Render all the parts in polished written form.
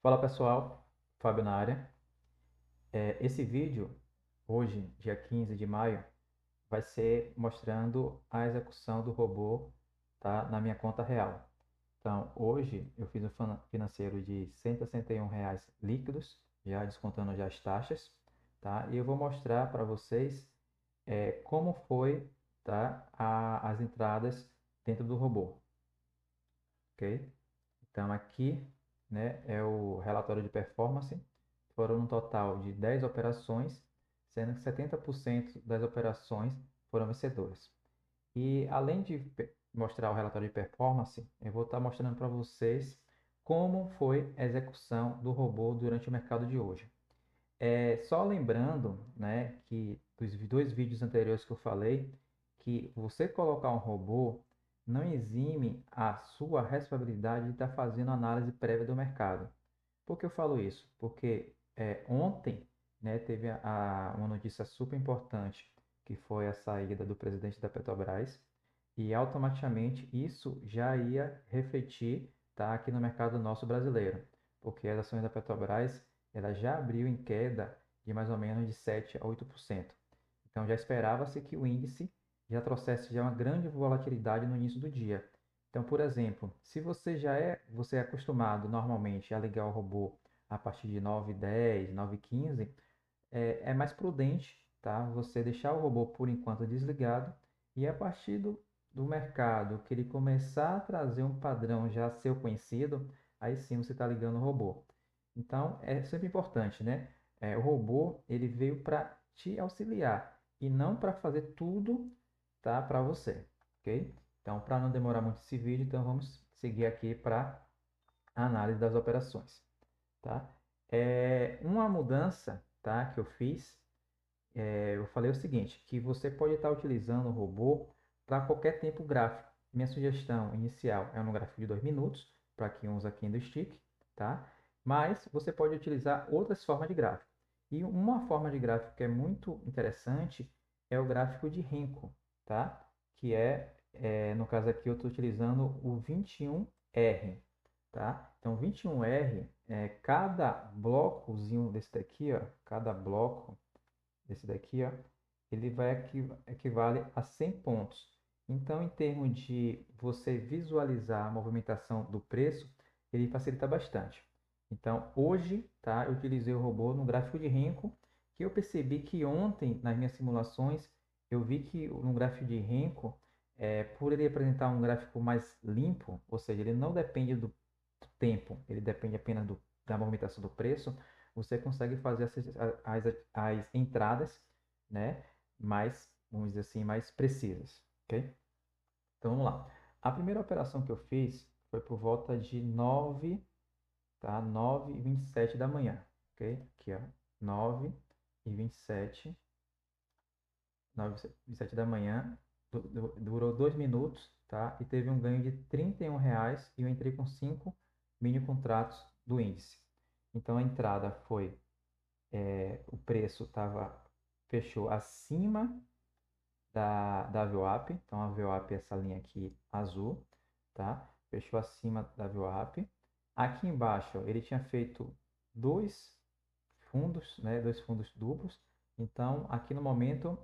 Fala pessoal, Fábio na área. Esse vídeo, hoje, dia 15 de maio, vai ser mostrando a execução do robô, tá, na minha conta real. Então, hoje eu fiz um financeiro de R$ 161 líquidos, já descontando já as taxas, tá? E eu vou mostrar para vocês como foi, tá, as entradas dentro do robô, ok? Então, aqui, né, é o relatório de performance. Foram um total de 10 operações, sendo que 70% das operações foram vencedoras. E além de mostrar o relatório de performance, eu vou estar mostrando para vocês como foi a execução do robô durante o mercado de hoje. Só lembrando, né, que dos dois vídeos anteriores que eu falei, que você colocar um robô não exime a sua responsabilidade de estar fazendo análise prévia do mercado. Por que eu falo isso? Porque ontem, né, teve uma notícia super importante, que foi a saída do presidente da Petrobras, e automaticamente isso já ia refletir, tá, aqui no mercado nosso brasileiro, porque as ações da Petrobras ela já abriu em queda de mais ou menos de 7 a 8%. Então já esperava-se que o índice já trouxesse já uma grande volatilidade no início do dia. Então, por exemplo, se você é acostumado normalmente a ligar o robô a partir de 9h10, 9h15, é mais prudente, tá? Você deixar o robô por enquanto desligado e a partir do mercado que ele começar a trazer um padrão já seu conhecido, aí sim você está ligando o robô. Então, é sempre importante, né? O robô ele veio para te auxiliar e não para fazer tudo, tá, para você, ok? Então, para não demorar muito esse vídeo, então vamos seguir aqui para a análise das operações, tá? Uma mudança, tá, que eu fiz, eu falei o seguinte, que você pode estar utilizando o robô para qualquer tempo gráfico. Minha sugestão inicial é um gráfico de 2 minutos, para quem usa Candlestick, tá? Mas você pode utilizar outras formas de gráfico. E uma forma de gráfico que é muito interessante é o gráfico de Renko, tá? Que no caso aqui eu estou utilizando o 21R, tá? Então 21R, cada blocozinho desse daqui, ó, cada bloco esse daqui, ó, ele vai equivale a 100 pontos. Então, em termos de você visualizar a movimentação do preço, ele facilita bastante. Então, hoje, tá, eu utilizei o robô no gráfico de Renko, que eu percebi que ontem, nas minhas simulações, eu vi que no gráfico de Renko, por ele apresentar um gráfico mais limpo, ou seja, ele não depende do tempo, ele depende apenas da movimentação do preço, você consegue fazer as entradas, né, mais, vamos dizer assim, mais precisas, ok? Então vamos lá. A primeira operação que eu fiz foi por volta de 9, tá? 9h27 da manhã, ok? Aqui, ó, 9h27, 9h27 da manhã, durou 2 minutos, tá? E teve um ganho de R$ 31 e eu entrei com 5 mini contratos do índice. Então a entrada foi, o preço fechou acima da VWAP, então a VWAP é essa linha aqui azul, tá? Fechou acima da VWAP. Aqui embaixo ele tinha feito dois fundos, né? Dois fundos duplos. Então aqui no momento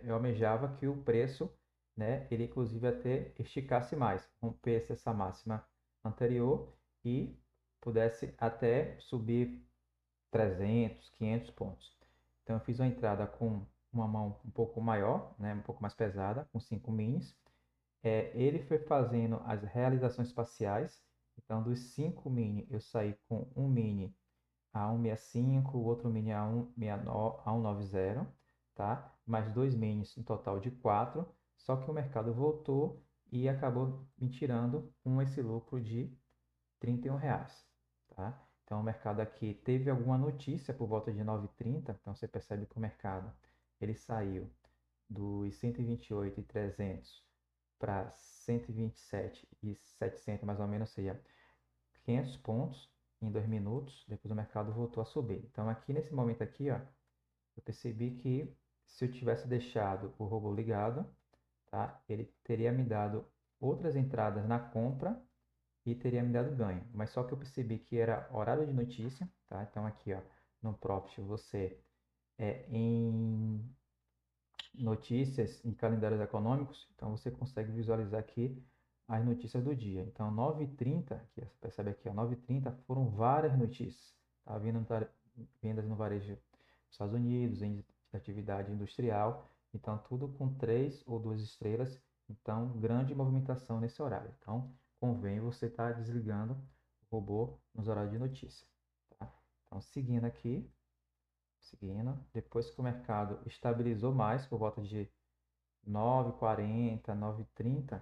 eu almejava que o preço, né? Ele inclusive até esticasse mais, rompesse essa máxima anterior e pudesse até subir 300, 500 pontos. Então eu fiz uma entrada com uma mão um pouco maior, né, um pouco mais pesada, com 5 minis. Ele foi fazendo as realizações parciais. Então dos 5 mini eu saí com um mini a 165, o outro mini a 169, a 190, tá? Mais dois minis, um total de 4. Só que o mercado voltou e acabou me tirando esse lucro de R$ 31, tá? Então, o mercado aqui teve alguma notícia por volta de 9h30, então você percebe que o mercado ele saiu dos 128.300 para 127.700 mais ou menos, ou seja, 500 pontos em 2 minutos, depois o mercado voltou a subir. Então, aqui nesse momento aqui, ó, eu percebi que se eu tivesse deixado o robô ligado, tá? Ele teria me dado outras entradas na compra e teria me dado ganho. Mas só que eu percebi que era horário de notícia, tá? Então aqui, ó, no Profit você em notícias em calendários econômicos, então você consegue visualizar aqui as notícias do dia. Então 9h30, aqui, você percebe aqui, ó, 9h30 foram várias notícias. Tá vindo vendas no varejo dos Estados Unidos, em atividade industrial, então tudo com 3 ou 2 estrelas, então grande movimentação nesse horário. Então convém você estar desligando o robô nos horários de notícia. Tá? Então seguindo aqui, depois que o mercado estabilizou mais por volta de 9h40, 9h30,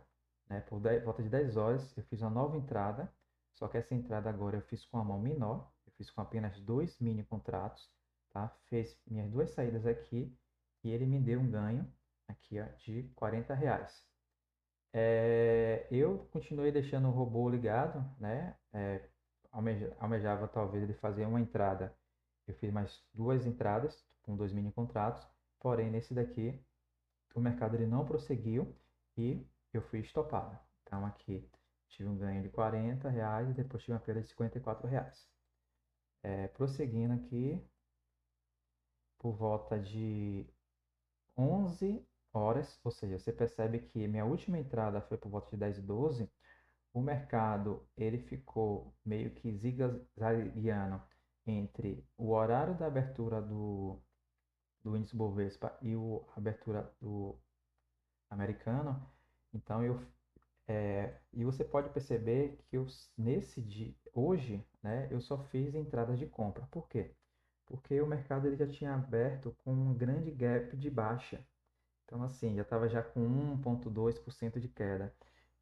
né, volta de 10 horas, eu fiz uma nova entrada, só que essa entrada agora eu fiz com a mão menor, eu fiz com apenas 2 mini contratos, tá? Fez minhas 2 saídas aqui e ele me deu um ganho aqui, ó, de R$ 40. Eu continuei deixando o robô ligado, né? Almejava talvez ele fazer uma entrada. Eu fiz mais 2 entradas com 2 mini contratos, porém nesse daqui o mercado ele não prosseguiu e eu fui estopado. Então aqui tive um ganho de R$ 40 e depois tive uma perda de R$ 54. Prosseguindo aqui, por volta de 11 horas, ou seja, você percebe que minha última entrada foi por volta de 10h12, o mercado ele ficou meio que zigue-zagueando entre o horário da abertura do índice Bovespa e a abertura do americano. Então e você pode perceber que nesse dia, hoje, né, eu só fiz entradas de compra. Por quê? Porque o mercado ele já tinha aberto com um grande gap de baixa. Então, assim, já estava já com 1,2% de queda.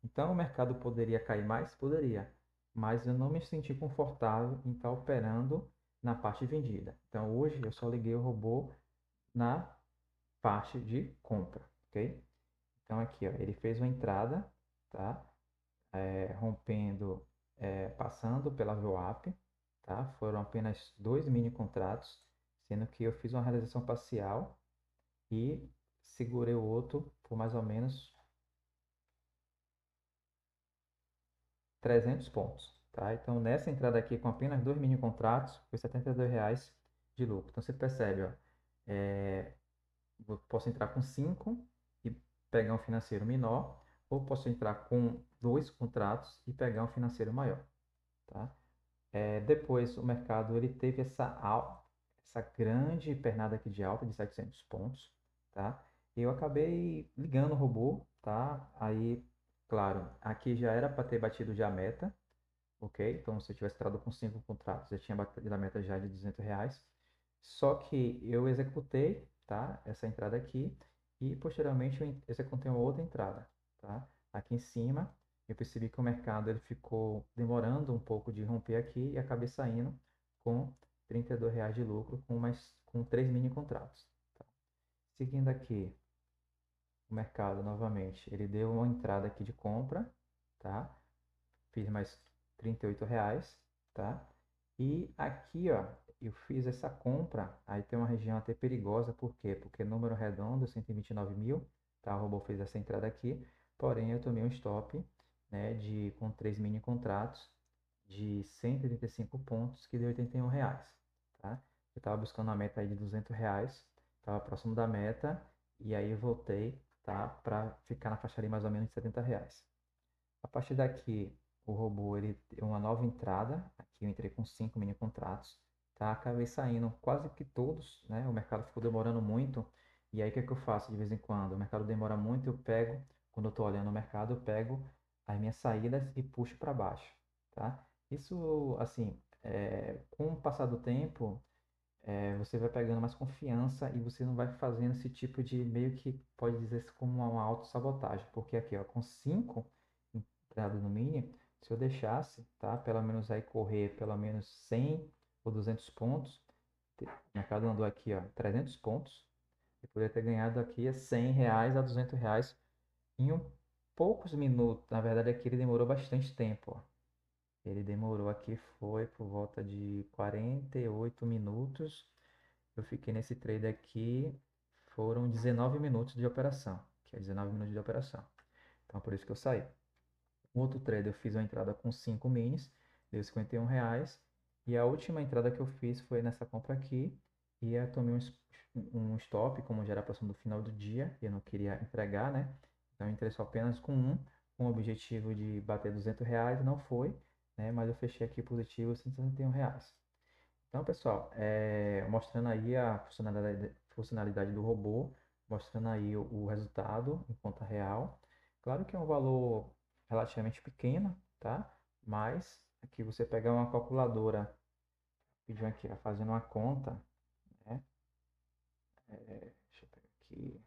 Então, o mercado poderia cair mais? Poderia. Mas eu não me senti confortável em estar operando na parte vendida. Então, hoje eu só liguei o robô na parte de compra, ok? Então, aqui, ó, ele fez uma entrada, tá? Rompendo, passando pela VWAP, tá? Foram apenas 2 mini contratos, sendo que eu fiz uma realização parcial e segurei o outro por mais ou menos 300 pontos, tá? Então, nessa entrada aqui, com apenas 2 mini contratos, foi R$ 72 de lucro. Então, você percebe, ó, eu posso entrar com 5 e pegar um financeiro menor, ou posso entrar com 2 contratos e pegar um financeiro maior, tá? Depois o mercado ele teve essa grande pernada aqui de alta de 700 pontos, tá? Eu acabei ligando o robô, tá? Aí, claro, aqui já era para ter batido já a meta, ok? Então, se eu tivesse entrado com 5 contratos, eu tinha batido a meta já de R$ 200. Só que eu executei, tá? Essa entrada aqui e posteriormente eu executei uma outra entrada, tá? Aqui em cima, eu percebi que o mercado ele ficou demorando um pouco de romper aqui e acabei saindo com R$ 32 de lucro com 3 mini contratos. Tá? Seguindo aqui, o mercado novamente, ele deu uma entrada aqui de compra, tá? Fiz mais R$ 38, tá? E aqui, ó, eu fiz essa compra, aí tem uma região até perigosa, por quê? Porque número redondo, 129 mil, tá? O robô fez essa entrada aqui, porém eu tomei um stop, né, com 3 mini contratos de 135 pontos, que deu R$ 81, tá? Eu estava buscando uma meta aí de R$ 200, estava próximo da meta, e aí eu voltei, tá? Para ficar na faixa ali mais ou menos de R$ 70. A partir daqui, o robô ele deu uma nova entrada. Aqui eu entrei com 5 mini contratos, tá? Acabei saindo quase que todos, né? O mercado ficou demorando muito. E aí o que é que eu faço de vez em quando? O mercado demora muito, eu pego, quando eu estou olhando o mercado, eu pego as minhas saídas e puxo para baixo, tá? Isso, assim, com o passar do tempo, você vai pegando mais confiança e você não vai fazendo esse tipo de, meio que pode dizer como uma autossabotagem, porque aqui, ó, com 5 entradas no mini, se eu deixasse, tá, pelo menos aí correr pelo menos 100 ou 200 pontos, o mercado andou aqui, ó, 300 pontos, eu poderia ter ganhado aqui R$ 100 a R$ 200 em poucos minutos. Na verdade, aqui ele demorou bastante tempo, ó. Ele demorou aqui, foi por volta de 48 minutos. Eu fiquei nesse trade aqui, foram 19 minutos de operação, que é 19 minutos de operação. Então, por isso que eu saí. Um outro trader eu fiz uma entrada com 5 minis, deu R$ 51. E a última entrada que eu fiz foi nessa compra aqui. E eu tomei um stop, como já era próximo do final do dia, e eu não queria entregar, né? Então eu entrei só apenas com o objetivo de bater R$ 200, e não foi, né? Mas eu fechei aqui positivo R$ 161. Então, pessoal, mostrando aí a funcionalidade do robô, mostrando aí o resultado em conta real. Claro que é um valor relativamente pequeno, tá? Mas aqui você pegar uma calculadora, pediu aqui, ó, fazendo uma conta, né? Deixa eu pegar aqui,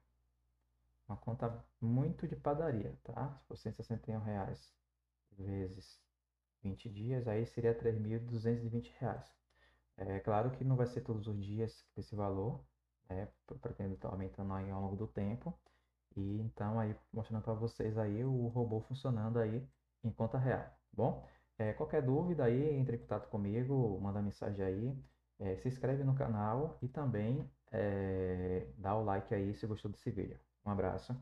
uma conta muito de padaria, tá? Se for R$ 161 vezes 20 dias, aí seria R$ 3.220. É claro que não vai ser todos os dias esse valor, né? Pretendo estar aumentando aí ao longo do tempo. E então aí mostrando para vocês aí o robô funcionando aí em conta real, tá bom? Qualquer dúvida aí, entre em contato comigo, manda mensagem aí, se inscreve no canal e também dá o like aí se gostou desse vídeo. Um abraço.